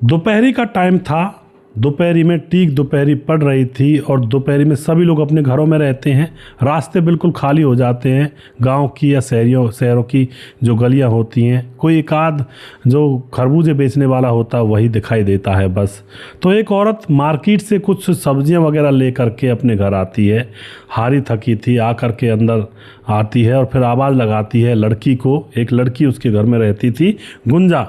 दोपहरी का टाइम था। दोपहरी में ठीक दोपहरी पड़ रही थी और दोपहरी में सभी लोग अपने घरों में रहते हैं। रास्ते बिल्कुल खाली हो जाते हैं, गांव की या शहरों की जो गलियां होती हैं। कोई एक आध जो खरबूजे बेचने वाला होता है वही दिखाई देता है बस। तो एक औरत मार्केट से कुछ सब्जियां वगैरह ले करके अपने घर आती है। हारी थकी थी, आकर के अंदर आती है और फिर आवाज़ लगाती है लड़की को। एक लड़की उसके घर में रहती थी, गुंजा।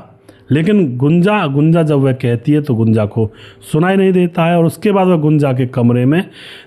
लेकिन गुंजा जब वह कहती है तो गुंजा को सुनाई नहीं देता है और उसके बाद वह गुंजा के कमरे में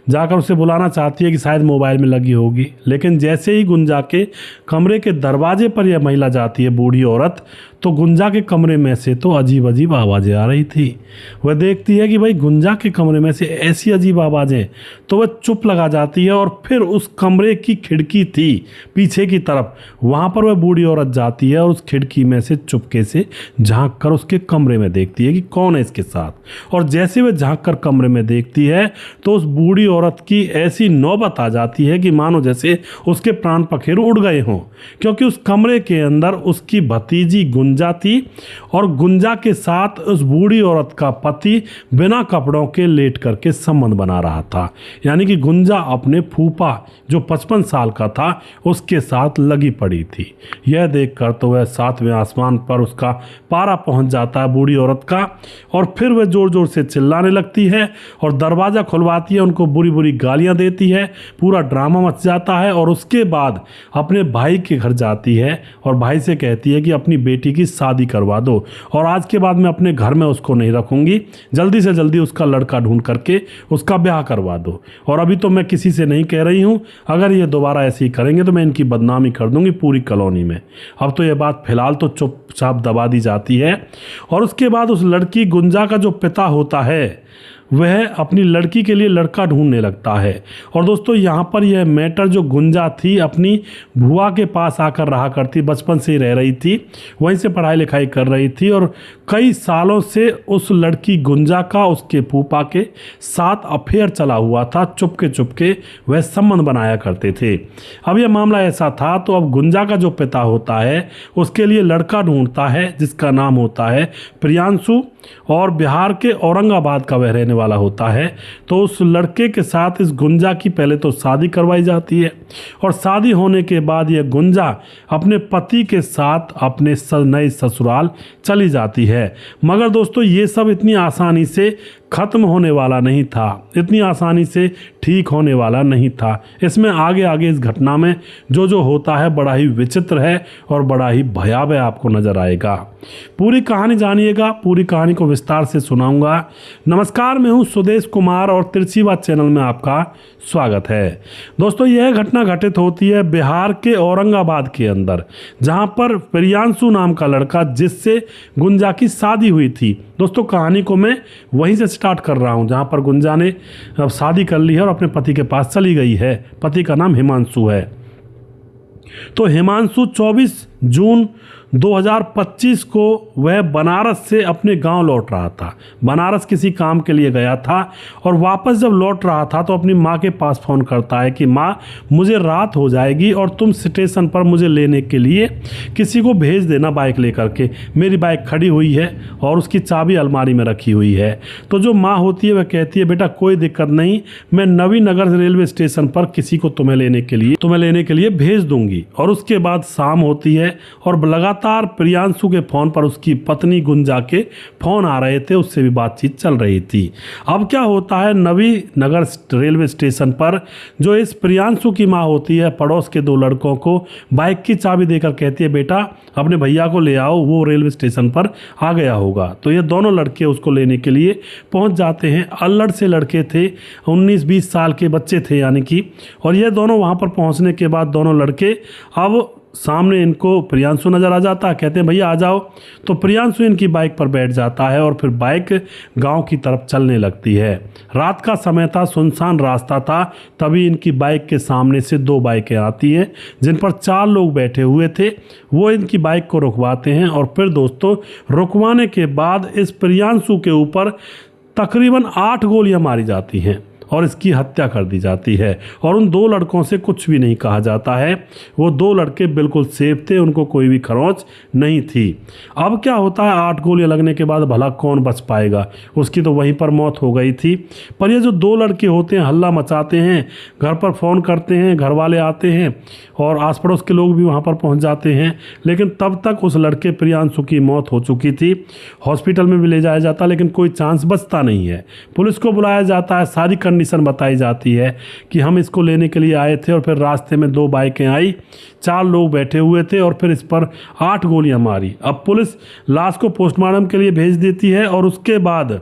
जाकर उसे बुलाना चाहती है कि शायद मोबाइल में लगी होगी। लेकिन जैसे ही गुंजा के कमरे के दरवाजे पर यह महिला जाती है, बूढ़ी औरत, तो गुंजा के कमरे में से तो अजीब अजीब आवाज़ें आ रही थी। वह देखती है कि भाई गुंजा के कमरे में से ऐसी अजीब आवाज़ें, तो वह चुप लगा जाती है और फिर उस कमरे की खिड़की थी पीछे की तरफ, वहाँ पर वह बूढ़ी औरत जाती है और उस खिड़की में से चुपके से झांक कर उसके कमरे में देखती है कि कौन है इसके साथ। और जैसे वह झांक कर कमरे में देखती है तो उस बूढ़ी औरत की ऐसी नौबत आ जाती है कि मानो जैसे उसके प्राण पखेरु उड़ गए हों, क्योंकि उस कमरे के अंदर उसकी भतीजी गुंजा थी और गुंजा के साथ उस बूढ़ी औरत का पति बिना कपड़ों के लेट करके संबंध बना रहा था। यानी कि गुंजा अपने फूफा जो 55 साल का था उसके साथ लगी पड़ी थी। यह देखकर तो वह 7वें आसमान पर उसका पारा पहुंच जाता है बूढ़ी औरत का, और फिर वह जोर जोर से चिल्लाने लगती है और दरवाज़ा खुलवाती है, उनको बुरी बुरी गालियां देती है। पूरा ड्रामा मच जाता है और उसके बाद अपने भाई के घर जाती है और भाई से कहती है कि अपनी बेटी की शादी करवा दो और आज के बाद मैं अपने घर में उसको नहीं रखूंगी, जल्दी से जल्दी उसका लड़का ढूंढ करके उसका ब्याह करवा दो। और अभी तो मैं किसी से नहीं कह रही हूँ, अगर ये दोबारा ऐसे ही करेंगे तो मैं इनकी बदनामी कर दूंगी पूरी कॉलोनी में। अब तो ये बात फिलहाल तो चुपचाप दबा दी जाती है। और उसके बाद उस लड़की गुंजा का जो पिता होता है वह अपनी लड़की के लिए लड़का ढूंढने लगता है। और दोस्तों यहाँ पर यह मैटर जो गुंजा थी अपनी बुआ के पास आकर रहा करती, बचपन से ही रह रही थी, वहीं से पढ़ाई लिखाई कर रही थी और कई सालों से उस लड़की गुंजा का उसके फूफा के साथ अफेयर चला हुआ था। चुपके वह संबंध बनाया करते थे। अब यह मामला ऐसा था तो अब गुंजा का जो पिता होता है उसके लिए लड़का ढूंढता है जिसका नाम होता है प्रियांशु, और बिहार के औरंगाबाद का वह रहने वाला होता है। तो उस लड़के के साथ इस गुंजा की पहले तो शादी करवाई जाती है और शादी होने के बाद यह गुंजा अपने पति के साथ अपने नए ससुराल चली जाती है। मगर दोस्तों ये सब इतनी आसानी से खत्म होने वाला नहीं था, इतनी आसानी से ठीक होने वाला नहीं था। इसमें आगे आगे इस घटना में जो जो होता है बड़ा ही विचित्र है और बड़ा ही भयावह आपको नजर आएगा। पूरी कहानी जानिएगा, पूरी कहानी को विस्तार से सुनाऊंगा। नमस्कार, मैं हूं सुदेश कुमार और तिरछीवा चैनल में आपका स्वागत है। दोस्तों यह घटना घटित होती है बिहार के औरंगाबाद के अंदर, जहां पर प्रियांशु नाम का लड़का जिससे गुंजा की शादी हुई थी। दोस्तों कहानी को मैं वहीं से स्टार्ट कर रहा हूं जहां पर गुंजा ने अब शादी कर ली है और अपने पति के पास चली गई है। पति का नाम हिमांशु है। तो हिमांशु 24 जून 2025 को वह बनारस से अपने गांव लौट रहा था। बनारस किसी काम के लिए गया था और वापस जब लौट रहा था तो अपनी माँ के पास फ़ोन करता है कि माँ मुझे रात हो जाएगी और तुम स्टेशन पर मुझे लेने के लिए किसी को भेज देना बाइक लेकर के। मेरी बाइक खड़ी हुई है और उसकी चाबी अलमारी में रखी हुई है। तो जो माँ होती है वह कहती है बेटा कोई दिक्कत नहीं, मैं नवीनगर रेलवे स्टेशन पर किसी को तुम्हें लेने के लिए भेज दूंगी। और उसके बाद शाम होती है और लगातार प्रियांशु के फोन पर उसकी पत्नी गुंजा के फोन आ रहे थे, उससे भी बातचीत चल रही थी। अब क्या होता है, नवीनगर रेलवे स्टेशन पर जो इस प्रियांशु की माँ होती है पड़ोस के 2 लड़कों को बाइक की चाबी देकर कहती है बेटा अपने भैया को ले आओ, वो रेलवे स्टेशन पर आ गया होगा। तो ये दोनों लड़के उसको लेने के लिए पहुंच जाते हैं। अल्लड़ से लड़के थे, 19-20 साल के बच्चे थे यानी कि। और ये दोनों वहाँ पर पहुँचने के बाद दोनों लड़के अब सामने इनको प्रियांशु नज़र आ जाता है, कहते हैं भैया आ जाओ। तो प्रियांशु इनकी बाइक पर बैठ जाता है और फिर बाइक गांव की तरफ चलने लगती है। रात का समय था, सुनसान रास्ता था, तभी इनकी बाइक के सामने से 2 बाइकें आती हैं जिन पर 4 लोग बैठे हुए थे। वो इनकी बाइक को रुकवाते हैं और फिर दोस्तों रुकवाने के बाद इस प्रियांशु के ऊपर तकरीबन 8 गोलियां मारी जाती हैं। और इसकी हत्या कर दी जाती है। और उन 2 लड़कों से कुछ भी नहीं कहा जाता है। वो 2 लड़के बिल्कुल सेफ थे, उनको कोई भी खरोंच नहीं थी। अब क्या होता है, 8 गोलियां लगने के बाद भला कौन बच पाएगा, उसकी तो वहीं पर मौत हो गई थी। पर ये जो 2 लड़के होते हैं हल्ला मचाते हैं, घर पर फ़ोन करते हैं, घर वाले आते हैं और आस पड़ोस के लोग भी वहाँ पर पहुँच जाते हैं। लेकिन तब तक उस लड़के प्रियांशु की मौत हो चुकी थी। हॉस्पिटल में भी ले जाया जाता लेकिन कोई चांस बचता नहीं है। पुलिस को बुलाया जाता है, सारी कंडीशन बताई जाती है कि हम इसको लेने के लिए आए थे और फिर रास्ते में 2 बाइकें आई, 4 लोग बैठे हुए थे और फिर इस पर 8 गोलियां मारी। अब पुलिस लाश को पोस्टमार्टम के लिए भेज देती है और उसके बाद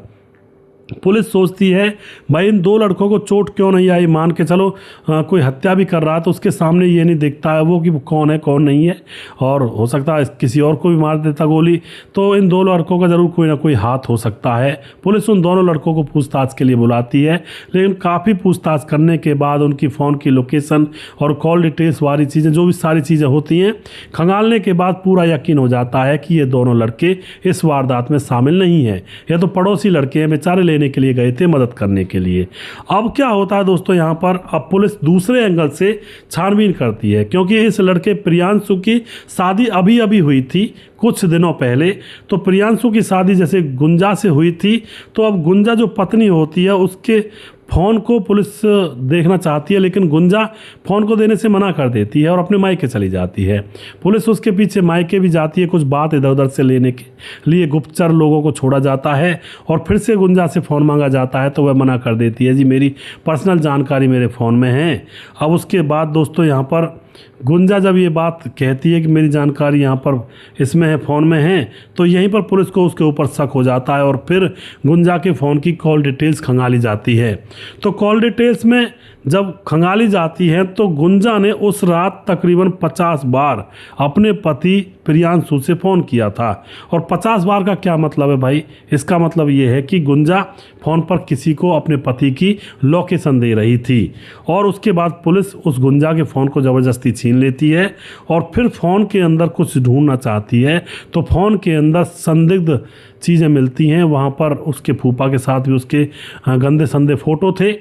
पुलिस सोचती है भाई इन 2 लड़कों को चोट क्यों नहीं आई, मान के चलो कोई हत्या भी कर रहा है तो उसके सामने ये नहीं दिखता है वो कि कौन है कौन नहीं है, और हो सकता है किसी और को भी मार देता गोली, तो इन 2 लड़कों का ज़रूर कोई ना कोई हाथ हो सकता है। पुलिस उन दोनों लड़कों को पूछताछ के लिए बुलाती है, लेकिन काफ़ी पूछताछ करने के बाद उनकी फ़ोन की लोकेशन और कॉल डिटेल्स वाली चीज़ें, जो भी सारी चीज़ें होती हैं, खंगालने के बाद पूरा यकीन हो जाता है कि ये दोनों लड़के इस वारदात में शामिल नहीं हैं। ये तो पड़ोसी लड़के हैं, बेचारे लेने के लिए गए थे, मदद करने के लिए। अब क्या होता है दोस्तों, यहाँ पर अब पुलिस दूसरे एंगल से छानबीन करती है, क्योंकि इस लड़के प्रियांशु की शादी अभी अभी हुई थी कुछ दिनों पहले। तो प्रियांशु की शादी जैसे गुंजा से हुई थी, तो अब गुंजा जो पत्नी होती है उसके फ़ोन को पुलिस देखना चाहती है, लेकिन गुंजा फ़ोन को देने से मना कर देती है और अपने मायके चली जाती है। पुलिस उसके पीछे मायके भी जाती है, कुछ बात इधर उधर से लेने के लिए गुप्तचर लोगों को छोड़ा जाता है और फिर से गुंजा से फ़ोन मांगा जाता है, तो वह मना कर देती है, जी मेरी पर्सनल जानकारी मेरे फ़ोन में है। अब उसके बाद दोस्तों यहाँ पर गुंजा जब ये बात कहती है कि मेरी जानकारी यहाँ पर इसमें है, फ़ोन में है, तो यहीं पर पुलिस को उसके ऊपर शक हो जाता है और फिर गुंजा के फ़ोन की कॉल डिटेल्स खंगाली जाती है। तो कॉल डिटेल्स में जब खंगाली जाती है तो गुंजा ने उस रात तकरीबन 50 बार अपने पति प्रियांशु से फ़ोन किया था। और 50 बार का क्या मतलब है भाई, इसका मतलब ये है कि गुंजा फ़ोन पर किसी को अपने पति की लोकेशन दे रही थी। और उसके बाद पुलिस उस गुंजा के फ़ोन को ज़बरदस्ती छीन लेती है और फिर फ़ोन के अंदर कुछ ढूंढना चाहती है, तो फ़ोन के अंदर संदिग्ध चीज़ें मिलती हैं। वहाँ पर उसके फूफा के साथ भी उसके गंदे संदे फ़ोटो थे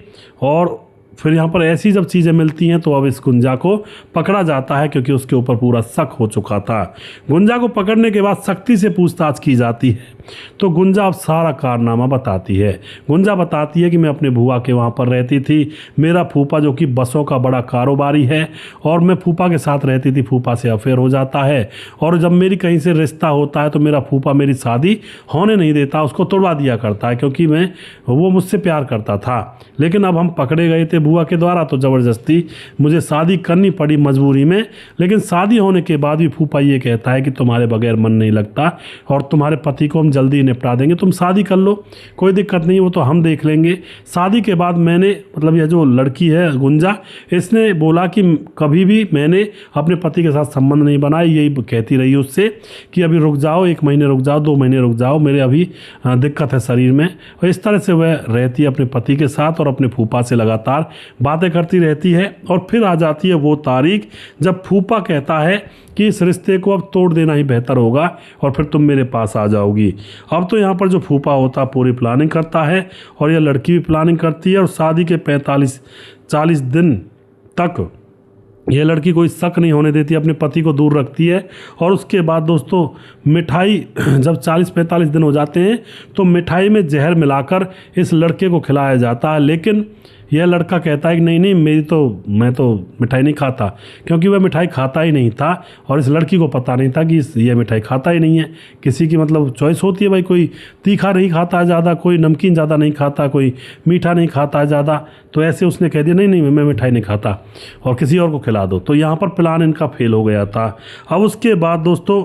और फिर यहाँ पर ऐसी जब चीज़ें मिलती हैं तो अब इस गुंजा को पकड़ा जाता है, क्योंकि उसके ऊपर पूरा शक हो चुका था। गुंजा को पकड़ने के बाद सख्ती से पूछताछ की जाती है, तो गुंजा अब सारा कारनामा बताती है। गुंजा बताती है कि मैं अपने बुआ के वहाँ पर रहती थी, मेरा फूफा जो कि बसों का बड़ा कारोबारी है और मैं फूफा के साथ रहती थी, फूफा से अफेयर हो जाता है और जब मेरी कहीं से रिश्ता होता है तो मेरा फूफा मेरी शादी होने नहीं देता, उसको तोड़वा दिया करता है, क्योंकि वो मुझसे प्यार करता था। लेकिन अब हम पकड़े गए थे बुआ के द्वारा, तो ज़बरदस्ती मुझे शादी करनी पड़ी मजबूरी में। लेकिन शादी होने के बाद भी फूफा ये कहता है कि तुम्हारे बगैर मन नहीं लगता और तुम्हारे पति को हम जल्दी निपटा देंगे, तुम शादी कर लो, कोई दिक्कत नहीं, वो तो हम देख लेंगे। शादी के बाद मैंने, मतलब यह जो लड़की है गुंजा, इसने बोला कि कभी भी मैंने अपने पति के साथ संबंध नहीं बनाया। यही कहती रही उससे कि अभी रुक जाओ, 1 महीने रुक जाओ, 2 महीने रुक जाओ, मेरे अभी दिक्कत है शरीर में। और इस तरह से वह रहती है अपने पति के साथ और अपने फूफा से लगातार बातें करती रहती है। और फिर आ जाती है वो तारीख जब फूफा कहता है कि इस रिश्ते को अब तोड़ देना ही बेहतर होगा और फिर तुम मेरे पास आ जाओगी। अब तो यहाँ पर जो फूफा होता है पूरी प्लानिंग करता है और यह लड़की भी प्लानिंग करती है और शादी के 45-40 दिन तक यह लड़की कोई शक नहीं होने देती, अपने पति को दूर रखती है। और उसके बाद दोस्तों मिठाई जब 40-45 दिन हो जाते हैं तो मिठाई में जहर मिलाकर इस लड़के को खिलाया जाता है। लेकिन यह लड़का कहता है कि नहीं नहीं, मैं तो मिठाई नहीं खाता, क्योंकि वह मिठाई खाता ही नहीं था और इस लड़की को पता नहीं था कि यह मिठाई खाता ही नहीं है। किसी की मतलब चॉइस होती है भाई, कोई तीखा नहीं खाता है ज़्यादा, कोई नमकीन ज़्यादा नहीं खाता, कोई मीठा नहीं खाता है ज़्यादा, तो ऐसे उसने कह दिया नहीं नहीं मैं मिठाई नहीं खाता और किसी और को खिला दो। तो यहाँ पर प्लान इनका फेल हो गया था। अब उसके बाद दोस्तों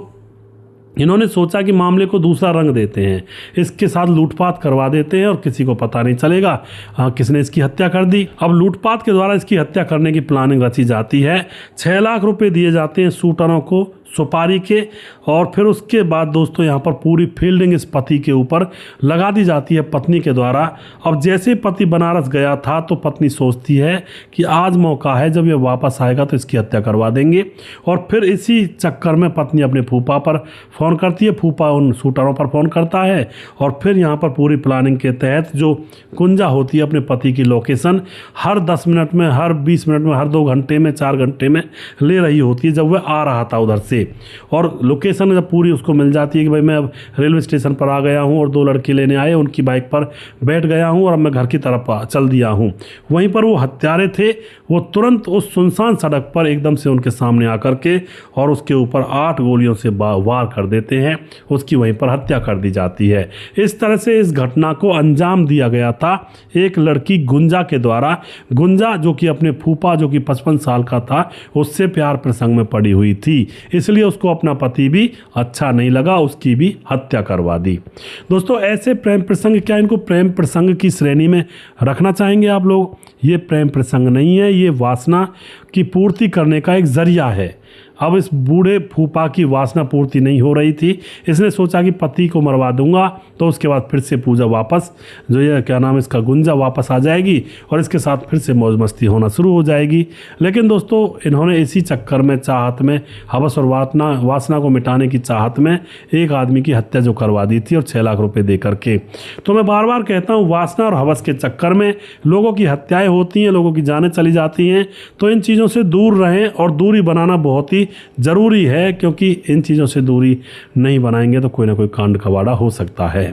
इन्होंने सोचा कि मामले को दूसरा रंग देते हैं, इसके साथ लूटपाट करवा देते हैं और किसी को पता नहीं चलेगा किसने इसकी हत्या कर दी। अब लूटपाट के द्वारा इसकी हत्या करने की प्लानिंग रची जाती है। 6 लाख रुपए दिए जाते हैं शूटरों को सुपारी के। और फिर उसके बाद दोस्तों यहाँ पर पूरी फील्डिंग इस पति के ऊपर लगा दी जाती है पत्नी के द्वारा। अब जैसे पति बनारस गया था तो पत्नी सोचती है कि आज मौका है, जब ये वापस आएगा तो इसकी हत्या करवा देंगे। और फिर इसी चक्कर में पत्नी अपने फूफा पर फ़ोन करती है, फूफा उन शूटरों पर फ़ोन करता है और फिर यहाँ पर पूरी प्लानिंग के तहत जो गुंजा होती है अपने पति की लोकेशन हर 10 मिनट में, हर 20 मिनट में, हर 2 घंटे में, 4 घंटे में ले रही होती है जब वह आ रहा था उधर से। और लोकेशन जब पूरी उसको मिल जाती है कि भाई मैं अब रेलवे स्टेशन पर आ गया हूँ और 2 लड़के लेने आए, उनकी बाइक पर बैठ गया हूँ और अब मैं घर की तरफ चल दिया हूँ। वहीं पर वो हत्यारे थे, वो तुरंत उस सुनसान सड़क पर एकदम से उनके सामने आकर के और उसके ऊपर 8 गोलियों से वार कर देते हैं। उसकी वहीं पर हत्या कर दी जाती है। इस तरह से इस घटना को अंजाम दिया गया था एक लड़की गुंजा के द्वारा। गुंजा जो कि अपने फूफा जो कि 55 साल का था उससे प्यार प्रसंग में पड़ी हुई थी, इसलिए उसको अपना पति भी अच्छा नहीं लगा, उसकी भी हत्या करवा दी। दोस्तों ऐसे प्रेम प्रसंग, क्या इनको प्रेम प्रसंग की श्रेणी में रखना चाहेंगे आप लोग? ये प्रेम प्रसंग नहीं है, ये वासना की पूर्ति करने का एक जरिया है। अब इस बूढ़े फूफा की वासना पूर्ति नहीं हो रही थी, इसने सोचा कि पति को मरवा दूंगा तो उसके बाद फिर से पूजा वापस, जो ये क्या नाम इसका, गुंजा वापस आ जाएगी और इसके साथ फिर से मौज मस्ती होना शुरू हो जाएगी। लेकिन दोस्तों इन्होंने इसी चक्कर में, चाहत में, हवस और वासना को मिटाने की चाहत में एक आदमी की हत्या जो करवा दी थी और 6 लाख रुपये दे करके। तो मैं बार बार कहता हूँ, वासना और हवस के चक्कर में लोगों की हत्याएँ होती हैं, लोगों की जानें चली जाती हैं। तो इन चीज़ों से दूर रहें और दूरी बनाना बहुत ही ज़रूरी है, क्योंकि इन चीज़ों से दूरी नहीं बनाएंगे तो कोई ना कोई कांड कबाड़ा हो सकता है।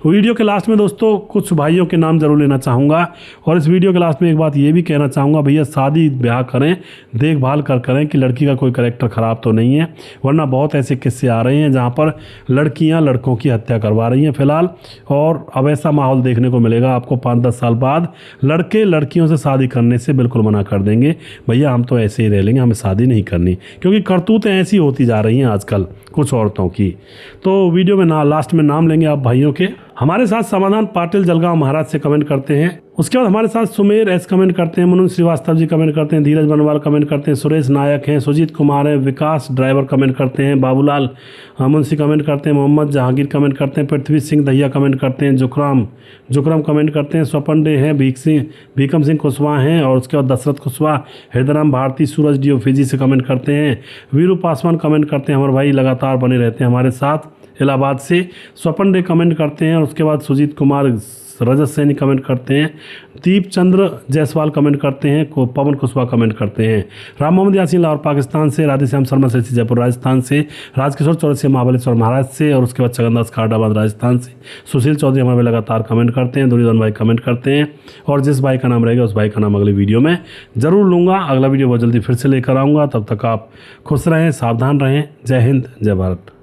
वीडियो के लास्ट में दोस्तों कुछ भाइयों के नाम ज़रूर लेना चाहूँगा और इस वीडियो के लास्ट में एक बात ये भी कहना चाहूँगा, भैया शादी ब्याह करें, देखभाल करें कि लड़की का कोई कैरेक्टर ख़राब तो नहीं है, वरना बहुत ऐसे किस्से आ रहे हैं जहाँ पर लड़कियाँ लड़कों की हत्या करवा रही हैं फ़िलहाल। और अब ऐसा माहौल देखने को मिलेगा आपको 5-10 साल बाद, लड़के लड़कियों से शादी करने से बिल्कुल मना कर देंगे, भैया हम तो ऐसे ही रह लेंगे, हमें शादी नहीं करनी, क्योंकि करतूतें ऐसी होती जा रही हैं आजकल कुछ औरतों की। तो वीडियो में लास्ट में नाम लेंगे आप भाइयों के। हमारे साथ समाधान पाटिल जलगांव महाराज से कमेंट करते हैं। उसके बाद हमारे साथ सुमेर एस कमेंट करते हैं, मनोज श्रीवास्तव जी कमेंट करते हैं, धीरज बनवाल कमेंट करते हैं, सुरेश नायक हैं, सुजीत कुमार हैं, विकास ड्राइवर कमेंट करते हैं, बाबूलाल मुंशी कमेंट करते हैं, मोहम्मद जहांगीर कमेंट करते हैं, पृथ्वी सिंह दहिया कमेंट करते हैं, जुकराम कमेंट करते हैं, स्वपंडे हैं, भीकम सिंह कुशवाहा हैं और उसके बाद दशरथ कुशवाहा, हृदयराम भारती, सूरज डी फिजी से कमेंट करते हैं, वीरू पासवान कमेंट करते हैं, हमारे भाई लगातार बने रहते हैं हमारे साथ इलाहाबाद से, स्वपंडे कमेंट करते हैं और उसके बाद सुजीत कुमार रजत सैनी कमेंट करते हैं, दीप चंद्र जायसवाल कमेंट करते हैं, पवन कुशवाहा कमेंट करते हैं, राम मोहम्मद यासीन लाहौर पाकिस्तान से, राधेश्याम शर्मा से जयपुर राजस्थान से, राजकिशोर चौरसिया महाबलेश्वर महाराज से और उसके बाद छगनदास खारडाबाद राजस्थान से, सुशील चौधरी हमारे लगातार कमेंट करते हैं, दुर्योधन भाई कमेंट करते हैं और जिस भाई का नाम रहेगा उस भाई का नाम अगली वीडियो में ज़रूर लूँगा। अगला वीडियो बहुत जल्दी फिर से लेकर आऊँगा, तब तक आप खुश रहें, सावधान रहें। जय हिंद, जय भारत।